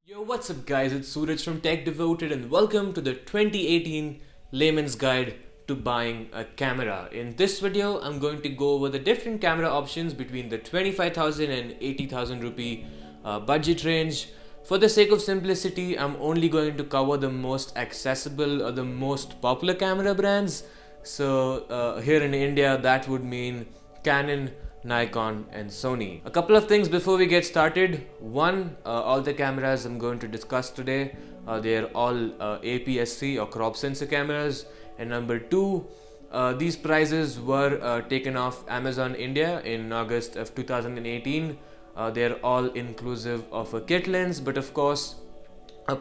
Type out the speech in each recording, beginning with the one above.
Yo, what's up guys, it's Suraj from Tech Devoted and welcome to the 2018 Layman's Guide to Buying a Camera. In this video, I'm going to go over the different camera options between the 25,000 and 80,000 rupee budget range. For the sake of simplicity, I'm only going to cover the most accessible or the most popular camera brands. So here in India, that would mean Canon, Nikon and Sony. A couple of things before we get started. One, all the cameras I'm going to discuss today, they're all APS-C or crop sensor cameras. And number two, these prices were taken off Amazon India in August of 2018. They're all inclusive of a kit lens, but of course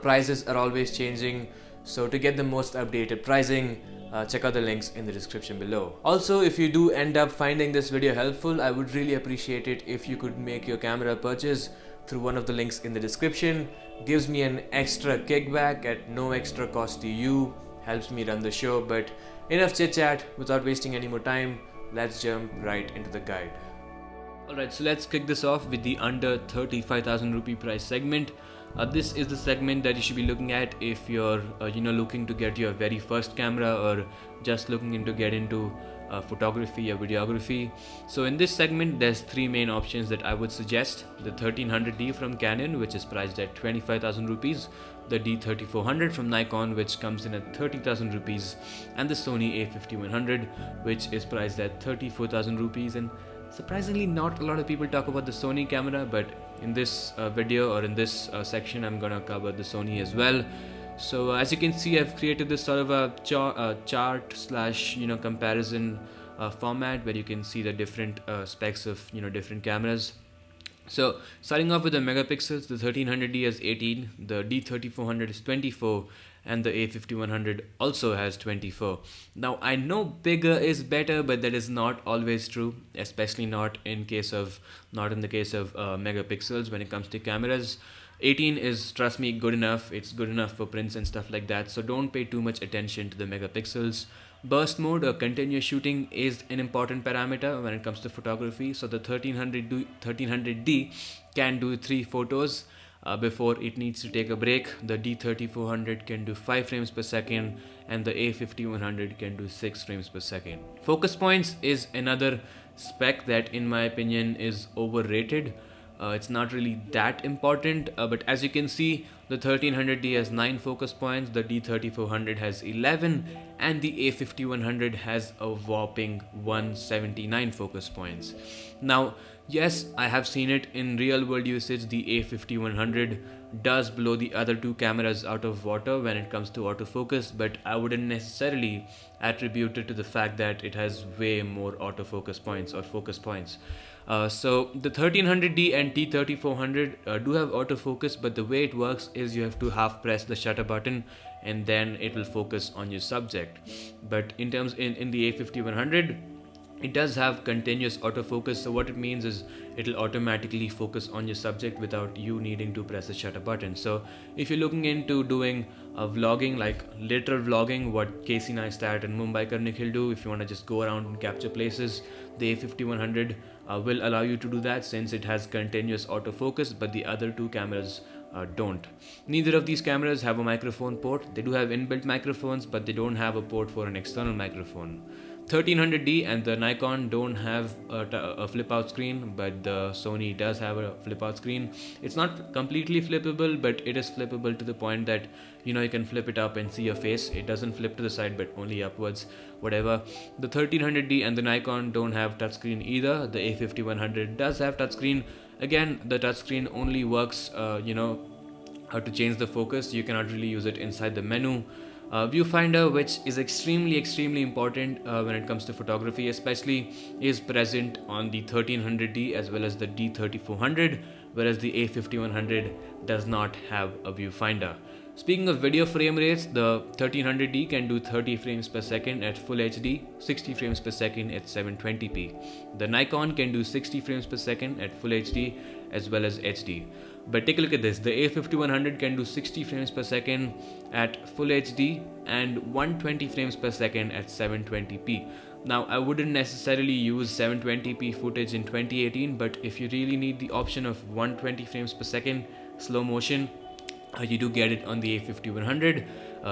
prices are always changing. So to get the most updated pricing, check out the links in the description below. Also, if you do end up finding this video helpful, I would really appreciate it if you could make your camera purchase through one of the links in the description. Gives me an extra kickback at no extra cost to you, helps me run the show. But enough chit chat, without wasting any more time, let's jump right into the guide. Alright, so let's kick this off with the under 35,000 rupee price segment. This is the segment that you should be looking at if you're looking to get your very first camera or just looking into get into photography or videography. So in this segment there's three main options that I would suggest: the 1300D from Canon, which is priced at 25,000 rupees, the D3400 from Nikon, which comes in at 30,000 rupees, and the Sony A5100, which is priced at 34,000 rupees. And surprisingly, not a lot of people talk about the Sony camera, but in this video or in this section I'm gonna cover the Sony as well. So as you can see, I've created this sort of a chart slash comparison format where you can see the different specs of different cameras. So starting off with the megapixels, the 1300D has 18, the D3400 is 24, and the A5100 also has 24. Now I know bigger is better, but that is not always true, especially not in the case of megapixels when it comes to cameras. 18 is, trust me, good enough. It's good enough for prints and stuff like that, so don't pay too much attention to the megapixels. Burst mode or continuous shooting is an important parameter when it comes to photography. So the 1300D can do 3 photos before it needs to take a break. The D3400 can do 5 frames per second, and the A5100 can do 6 frames per second. Focus points is another spec that in my opinion is overrated. It's not really that important, but as you can see, the 1300D has 9 focus points, the D3400 has 11, and the A5100 has a whopping 179 focus points. Now, yes, I have seen it in real world usage. The A5100 does blow the other two cameras out of water when it comes to autofocus, but I wouldn't necessarily attribute it to the fact that it has way more autofocus points or focus points. So the 1300D and T3400 do have autofocus, but the way it works is you have to half press the shutter button and then it will focus on your subject. But in the A5100, it does have continuous autofocus. So what it means is it'll automatically focus on your subject without you needing to press the shutter button. So if you're looking into doing vlogging, like literal vlogging, what Casey Neistat and Mumbai Karnikhil do, if you want to just go around and capture places, the A5100 will allow you to do that since it has continuous autofocus, but the other two cameras don't. Neither of these cameras have a microphone port. They do have inbuilt microphones, but they don't have a port for an external microphone. 1300D and the Nikon don't have a flip out screen, but the Sony does have a flip out screen. It's not completely flippable, but it is flippable to the point that you can flip it up and see your face. It doesn't flip to the side, but only upwards, whatever. The 1300D and the Nikon don't have touchscreen either. The A5100 does have touchscreen. Again, the touchscreen only works to change the focus. You cannot really use it inside the menu. Viewfinder, which is extremely important when it comes to photography especially, is present on the 1300D as well as the D3400, whereas the A5100 does not have a viewfinder. Speaking of video frame rates, the 1300D can do 30 frames per second at Full HD, 60 frames per second at 720p. The Nikon can do 60 frames per second at Full HD as well as HD. But take a look at this, the A5100 can do 60 frames per second at Full HD and 120 frames per second at 720p. Now, I wouldn't necessarily use 720p footage in 2018, but if you really need the option of 120 frames per second slow motion, You do get it on the A5100.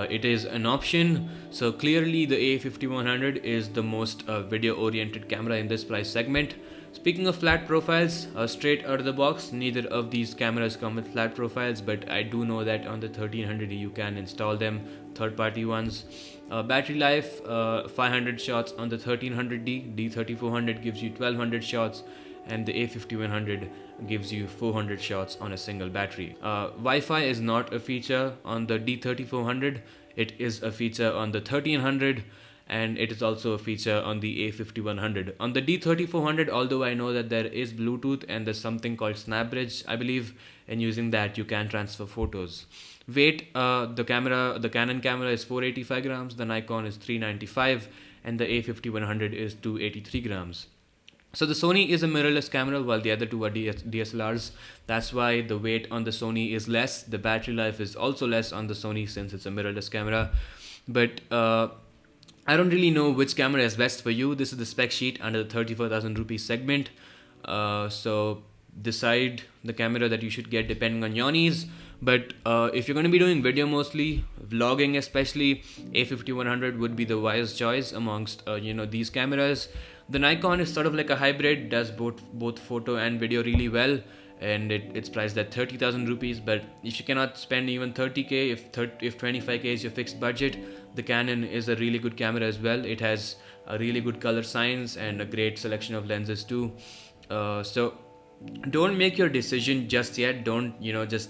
It is an option. So clearly the A5100 is the most video oriented camera in this price segment. Speaking of flat profiles, straight out of the box, neither of these cameras come with flat profiles, but I do know that on the 1300D you can install them, third party ones. Battery life, 500 shots on the 1300D, D3400 gives you 1200 shots, and the A5100 gives you 400 shots on a single battery. Wi-Fi is not a feature on the D3400, it is a feature on the 1300, and it is also a feature on the A5100. On the D3400, although I know that there is Bluetooth and there's something called SnapBridge, I believe, and using that you can transfer photos. Weight, the Canon camera is 485 grams, the Nikon is 395, and the A5100 is 283 grams. So the Sony is a mirrorless camera while the other two are DSLRs. That's why the weight on the Sony is less. The battery life is also less on the Sony since it's a mirrorless camera. But I don't really know which camera is best for you. This is the spec sheet under the 34,000 rupees segment. So decide the camera that you should get depending on your needs. But if you're going to be doing video mostly, vlogging especially, A5100 would be the wise choice amongst these cameras. The Nikon is sort of like a hybrid, does both photo and video really well, and it's priced at 30,000 rupees. But if you cannot spend even 30k, if 25k is your fixed budget, the Canon is a really good camera as well. It has a really good color science and a great selection of lenses too. So don't make your decision just yet. Don't just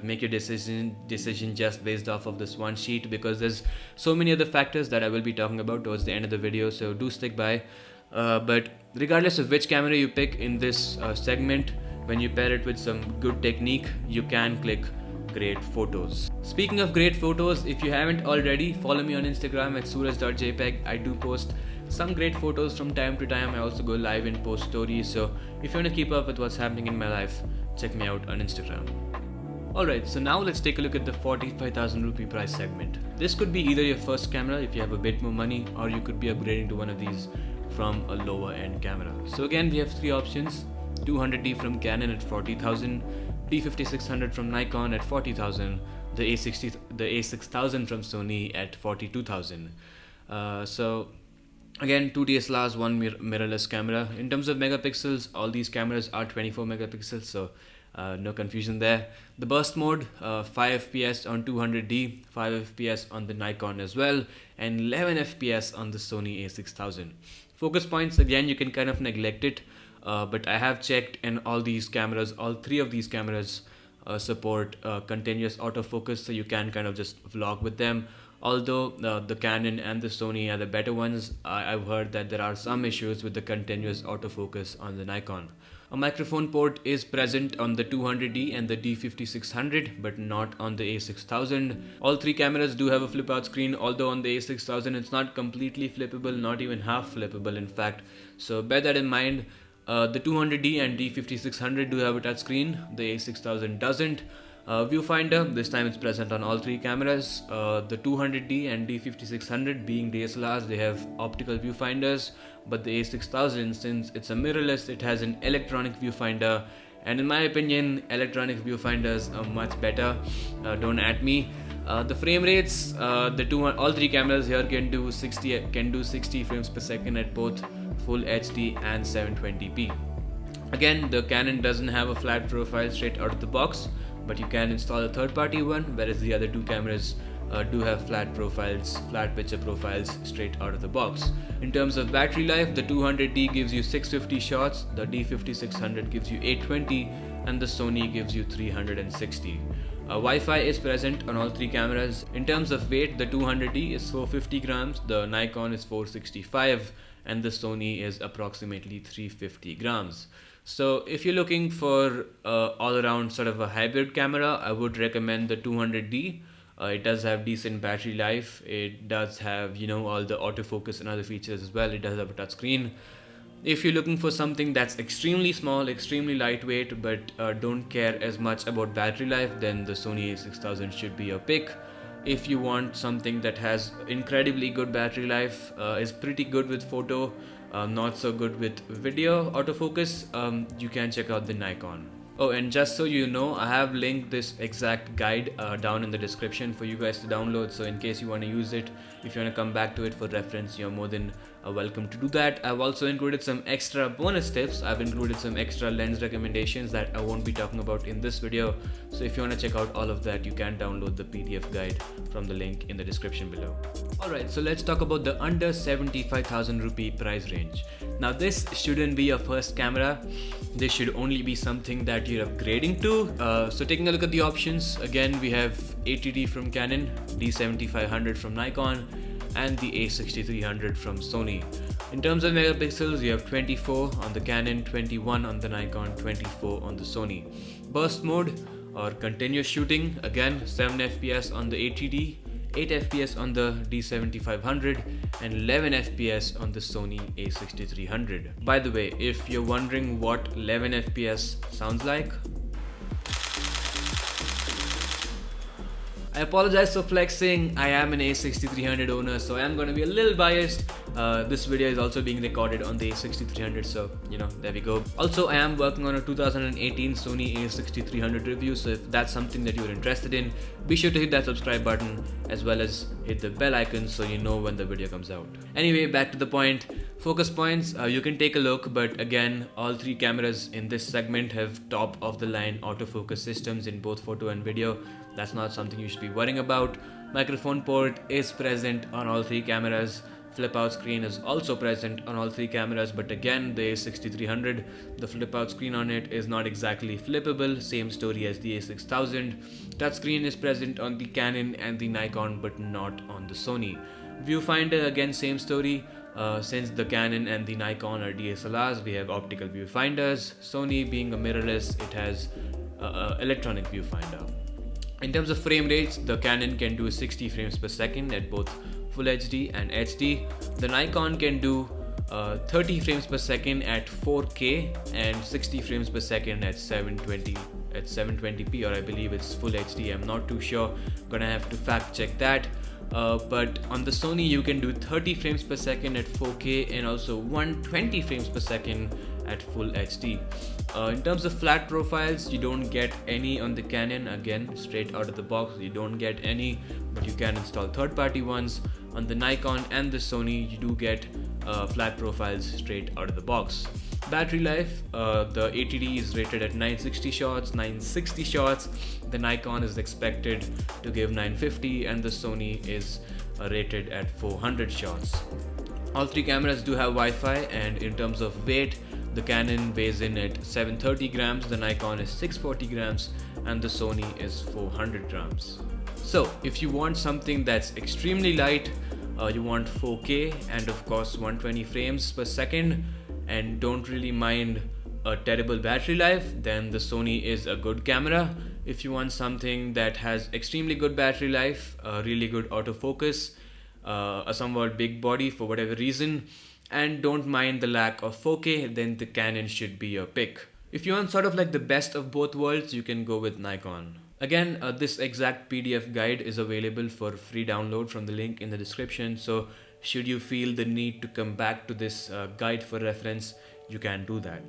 make your decision just based off of this one sheet, because there's so many other factors that I will be talking about towards the end of the video, so do stick by. But regardless of which camera you pick in this segment, when you pair it with some good technique, you can click great photos. Speaking of great photos, if you haven't already, follow me on Instagram at suraj.jpeg. I do post some great photos from time to time. I also go live and post stories, so if you want to keep up with what's happening in my life, check me out on Instagram. Alright, so now let's take a look at the 45,000 rupee price segment. This could be either your first camera if you have a bit more money, or you could be upgrading to one of these from a lower end camera. So again, we have three options: 200D from Canon at 40,000, D5600 from Nikon at 40,000, the A6000 from Sony at 42,000. So again, two DSLRs, one mirrorless camera. In terms of megapixels, all these cameras are 24 megapixels, so no confusion there. The burst mode, 5 fps on 200D, 5 fps on the Nikon as well, and 11 fps on the Sony A6000. Focus points, again, you can kind of neglect it, but I have checked, and all three of these cameras support continuous autofocus, so you can kind of just vlog with them. Although the Canon and the Sony are the better ones, I've heard that there are some issues with the continuous autofocus on the Nikon. A microphone port is present on the 200D and the D5600, but not on the A6000. All three cameras do have a flip out screen, although on the A6000 it's not completely flippable, not even half flippable in fact. So bear that in mind. The 200D and D5600 do have a touch screen, the A6000 doesn't. Viewfinder, this time it's present on all three cameras. The 200D and D5600 being DSLRs, they have optical viewfinders, but the A6000, since it's a mirrorless, it has an electronic viewfinder, and in my opinion, electronic viewfinders are much better. Don't at me. The frame rates, all three cameras here can do 60 frames per second at both Full HD and 720p. Again, the Canon doesn't have a flat profile straight out of the box, but you can install a third-party one, whereas the other two cameras do have flat picture profiles straight out of the box. In terms of battery life, the 200D gives you 650 shots, the D5600 gives you 820, and the Sony gives you 360. Wi-Fi is present on all three cameras. In terms of weight, the 200D is 450 grams, the Nikon is 465, and the Sony is approximately 350 grams. So if you're looking for all around sort of a hybrid camera, I would recommend the 200D. It does have decent battery life. It does have, all the autofocus and other features as well. It does have a touch screen. If you're looking for something that's extremely small, extremely lightweight, but don't care as much about battery life, then the Sony A6000 should be your pick. If you want something that has incredibly good battery life, is pretty good with photo, not so good with video autofocus, you can check out the Nikon. Oh, and just so you know, I have linked this exact guide down in the description for you guys to download. So in case you want to use it, if you want to come back to it for reference, you're more than welcome to do that. I've also included some extra bonus tips. I've included some extra lens recommendations that I won't be talking about in this video. So if you want to check out all of that, you can download the PDF guide from the link in the description below. Alright, so let's talk about the under 75,000 rupee price range. Now this shouldn't be your first camera. This should only be something that you're upgrading to. So taking a look at the options, again we have 80D from Canon, D7500 from Nikon, and the A6300 from Sony. In terms of megapixels, you have 24 on the Canon, 21 on the Nikon, 24 on the Sony. Burst mode or continuous shooting, again 7 FPS on the 80D, 8 FPS on the D7500 and 11 FPS on the Sony A6300. By the way, if you're wondering what 11 FPS sounds like, I apologize for flexing. I am an A6300 owner, so I am going to be a little biased. This video is also being recorded on the A6300, so there we go. Also, I am working on a 2018 Sony A6300 review, so if that's something that you're interested in, be sure to hit that subscribe button as well as hit the bell icon so you know when the video comes out. Anyway, back to the point. Focus points, you can take a look, but again, all three cameras in this segment have top of the line autofocus systems in both photo and video. That's not something you should be worrying about. Microphone port is present on all three cameras. Flip out screen is also present on all three cameras, but again the A6300, the flip out screen on it is not exactly flippable, same story as the A6000. Touchscreen is present on the Canon and the Nikon but not on the Sony. Viewfinder, again same story. Since the Canon and the Nikon are DSLRs, we have optical viewfinders. Sony being a mirrorless, it has electronic viewfinder. In terms of frame rates, the Canon can do 60 frames per second at both Full HD and HD. The Nikon can do 30 frames per second at 4K and 60 frames per second at 720p, or I believe it's Full HD. I'm not too sure. Gonna have to fact check that. But on the Sony, you can do 30 frames per second at 4K and also 120 frames per second at Full HD. In terms of flat profiles, you don't get any on the Canon. Again, straight out of the box, you don't get any, but you can install third-party ones. On the Nikon and the Sony, you do get flat profiles straight out of the box. Battery life, the 80D is rated at 960 shots. The Nikon is expected to give 950 and the Sony is rated at 400 shots. All three cameras do have Wi-Fi, and in terms of weight, the Canon weighs in at 730 grams, the Nikon is 640 grams and the Sony is 400 grams. So if you want something that's extremely light, you want 4K and of course 120 frames per second and don't really mind a terrible battery life, then the Sony is a good camera. If you want something that has extremely good battery life, really good autofocus, a somewhat big body for whatever reason, and don't mind the lack of 4K, then the Canon should be your pick. If you want sort of like the best of both worlds, you can go with Nikon. Again, this exact PDF guide is available for free download from the link in the description, so should you feel the need to come back to this guide for reference, you can do that.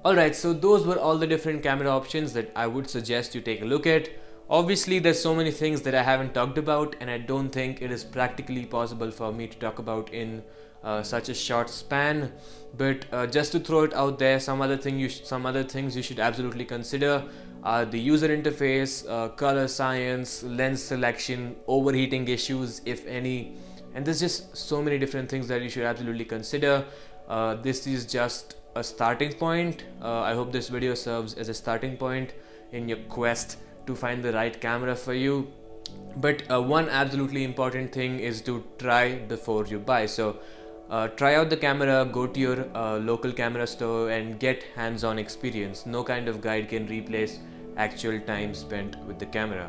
Alright, so those were all the different camera options that I would suggest you take a look at. Obviously, there's so many things that I haven't talked about, and I don't think it is practically possible for me to talk about in such a short span. But just to throw it out there, some other things you should absolutely consider are the user interface, color science, lens selection, overheating issues, if any, and there's just so many different things that you should absolutely consider. This is just a starting point. I hope this video serves as a starting point in your quest to find the right camera for you. But one absolutely important thing is to try before you buy. So try out the camera, go to your local camera store and get hands-on experience. No kind of guide can replace actual time spent with the camera.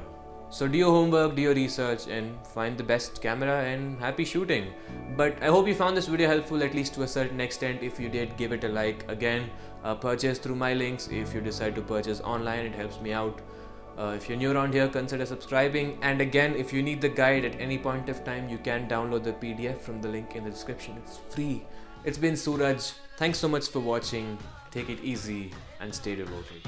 So do your homework, do your research and find the best camera and happy shooting. But I hope you found this video helpful, at least to a certain extent. If you did, give it a like. Again, purchase through my links. If you decide to purchase online, it helps me out. If you're new around here, consider subscribing. And again, if you need the guide at any point of time, you can download the PDF from the link in the description. It's free. It's been Suraj. Thanks so much for watching. take it easy and stay devoted.